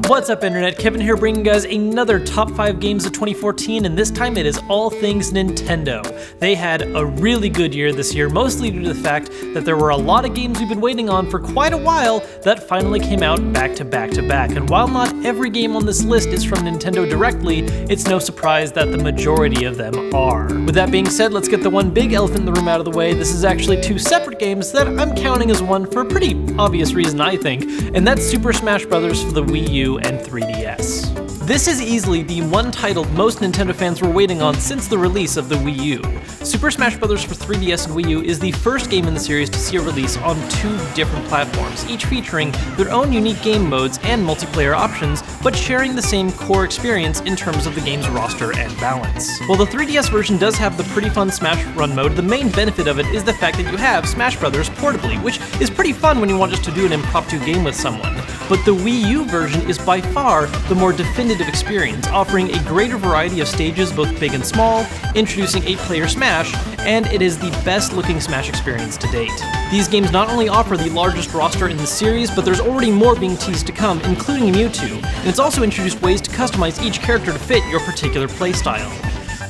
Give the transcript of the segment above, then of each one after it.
What's up, Internet? Kevin here, bringing you guys another top 5 games of 2014, and this time it is all things Nintendo. They had a really good year this year, mostly due to the fact that there were a lot of games we've been waiting on for quite a while that finally came out back to back to back. And while not every game on this list is from Nintendo directly, it's no surprise that the majority of them are. With that being said, let's get the one big elephant in the room out of the way. This is actually 2 separate games that I'm counting as one for a pretty obvious reason, I think, and that's Super Smash Bros. For the Wii U and 3DS. This is easily the one title most Nintendo fans were waiting on since the release of the Wii U. Super Smash Bros. For 3DS and Wii U is the first game in the series to see a release on 2 different platforms, each featuring their own unique game modes and multiplayer options, but sharing the same core experience in terms of the game's roster and balance. While the 3DS version does have the pretty fun Smash Run mode, the main benefit of it is the fact that you have Smash Bros. Portably, which is pretty fun when you want just to do an impromptu game with someone. But the Wii U version is by far the more definitive experience, offering a greater variety of stages, both big and small, introducing 8-player Smash, and it is the best looking Smash experience to date. These games not only offer the largest roster in the series, but there's already more being teased to come, including Mewtwo, and it's also introduced ways to customize each character to fit your particular playstyle.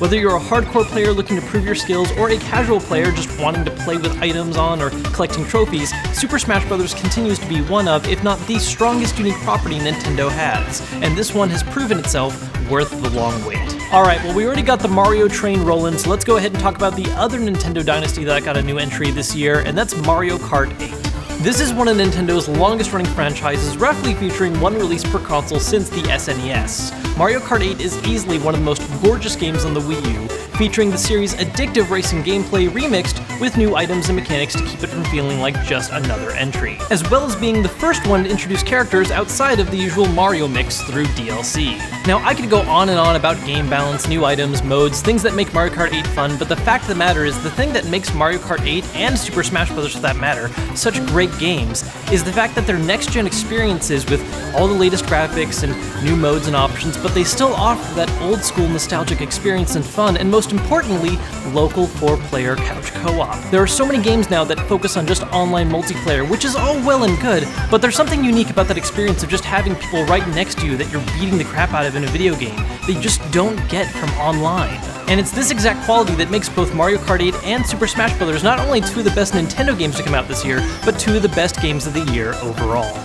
Whether you're a hardcore player looking to prove your skills or a casual player just wanting to play with items on or collecting trophies, Super Smash Bros. Continues to be one of, if not the strongest unique property Nintendo has, and this one has proven itself worth the long wait. Alright, well we already got the Mario train rolling, so let's go ahead and talk about the other Nintendo dynasty that got a new entry this year, and that's Mario Kart 8. This is one of Nintendo's longest running franchises, roughly featuring one release per console since the SNES. Mario Kart 8 is easily one of the most gorgeous games on the Wii U, featuring the series' addictive racing gameplay remixed with new items and mechanics to keep it from feeling like just another entry, as well as being the first one to introduce characters outside of the usual Mario mix through DLC. Now, I could go on and on about game balance, new items, modes, things that make Mario Kart 8 fun, but the fact of the matter is the thing that makes Mario Kart 8 and Super Smash Bros. For that matter such great games is the fact that they're next-gen experiences with all the latest graphics and new modes and options, but they still offer that old-school nostalgic experience and fun, and most importantly, local 4-player couch co-op. There are so many games now that focus on just online multiplayer, which is all well and good, but there's something unique about that experience of just having people right next to you that you're beating the crap out of in a video game that you just don't get from online. And it's this exact quality that makes both Mario Kart 8 and Super Smash Bros. Not only 2 of the best Nintendo games to come out this year, but 2 of the best games of the year overall.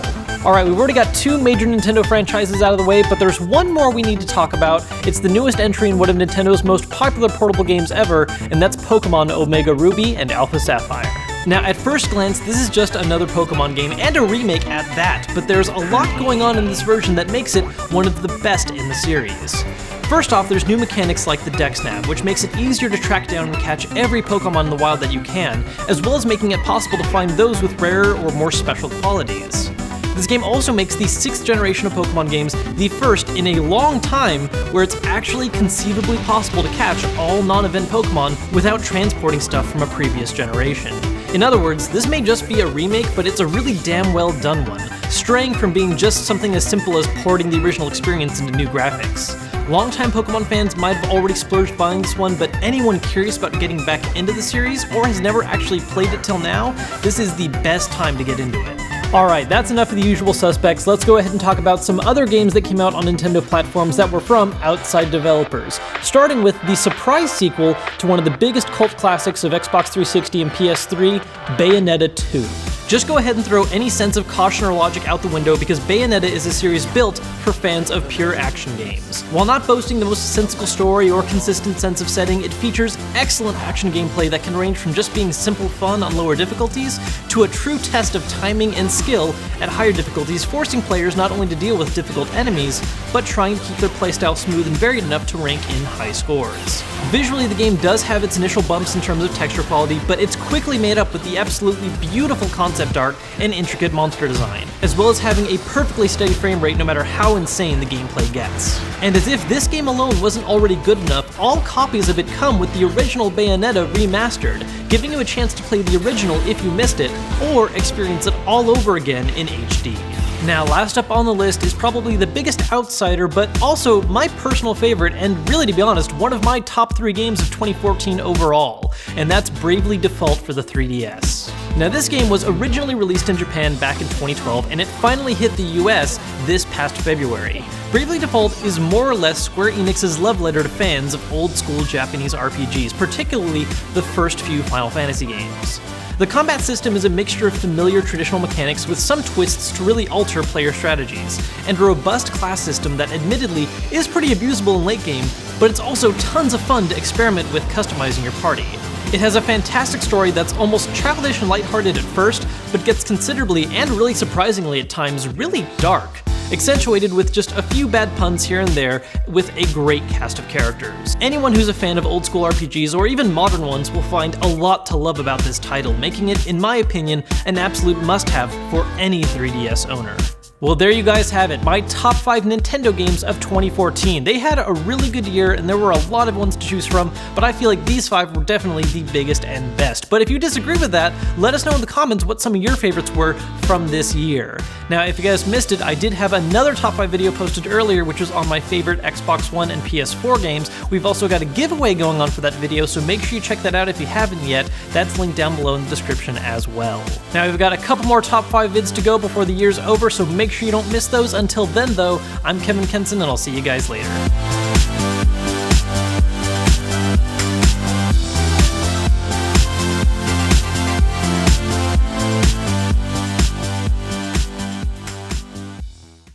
Alright, we've already got 2 major Nintendo franchises out of the way, but there's one more we need to talk about. It's the newest entry in one of Nintendo's most popular portable games ever, and that's Pokemon Omega Ruby and Alpha Sapphire. Now, at first glance, this is just another Pokemon game, and a remake at that, but there's a lot going on in this version that makes it one of the best in the series. First off, there's new mechanics like the Dex Nav, which makes it easier to track down and catch every Pokemon in the wild that you can, as well as making it possible to find those with rarer or more special qualities. This game also makes the 6th generation of Pokemon games the first in a long time where it's actually conceivably possible to catch all non-event Pokemon without transporting stuff from a previous generation. In other words, this may just be a remake, but it's a really damn well done one, straying from being just something as simple as porting the original experience into new graphics. Longtime Pokemon fans might have already splurged buying this one, but anyone curious about getting back into the series or has never actually played it till now, this is the best time to get into it. Alright, that's enough of the usual suspects. Let's go ahead and talk about some other games that came out on Nintendo platforms that were from outside developers. Starting with the surprise sequel to one of the biggest cult classics of Xbox 360 and PS3, Bayonetta 2. Just go ahead and throw any sense of caution or logic out the window because Bayonetta is a series built for fans of pure action games. While not boasting the most sensible story or consistent sense of setting, it features excellent action gameplay that can range from just being simple fun on lower difficulties to a true test of timing and skill at higher difficulties, forcing players not only to deal with difficult enemies, but trying to keep their playstyle smooth and varied enough to rank in high scores. Visually, the game does have its initial bumps in terms of texture quality, but it's quickly made up with the absolutely beautiful concept art and intricate monster design, as well as having a perfectly steady frame rate no matter how insane the gameplay gets. And as if this game alone wasn't already good enough, all copies of it come with the original Bayonetta remastered, giving you a chance to play the original if you missed it, or experience it all over again in HD. Now, last up on the list is probably the biggest outsider, but also my personal favorite, and really, to be honest, one of my top 3 games of 2014 overall, and that's Bravely Default for the 3DS. Now this game was originally released in Japan back in 2012, and it finally hit the US this past February. Bravely Default is more or less Square Enix's love letter to fans of old-school Japanese RPGs, particularly the first few Final Fantasy games. The combat system is a mixture of familiar traditional mechanics with some twists to really alter player strategies, and a robust class system that admittedly is pretty abusable in late game, but it's also tons of fun to experiment with customizing your party. It has a fantastic story that's almost childish and lighthearted at first, but gets considerably and really surprisingly at times really dark, accentuated with just a few bad puns here and there with a great cast of characters. Anyone who's a fan of old school RPGs or even modern ones will find a lot to love about this title, making it, in my opinion, an absolute must-have for any 3DS owner. Well, there you guys have it, my top 5 Nintendo games of 2014. They had a really good year and there were a lot of ones to choose from, but I feel like these 5 were definitely the biggest and best. But if you disagree with that, let us know in the comments what some of your favorites were from this year. Now, if you guys missed it, I did have another top 5 video posted earlier, which was on my favorite Xbox One and PS4 games. We've also got a giveaway going on for that video, so make sure you check that out if you haven't yet. That's linked down below in the description as well. Now, we've got a couple more top 5 vids to go before the year's over, so make sure you don't miss those. Until then, though, I'm Kevin Kenson, and I'll see you guys later.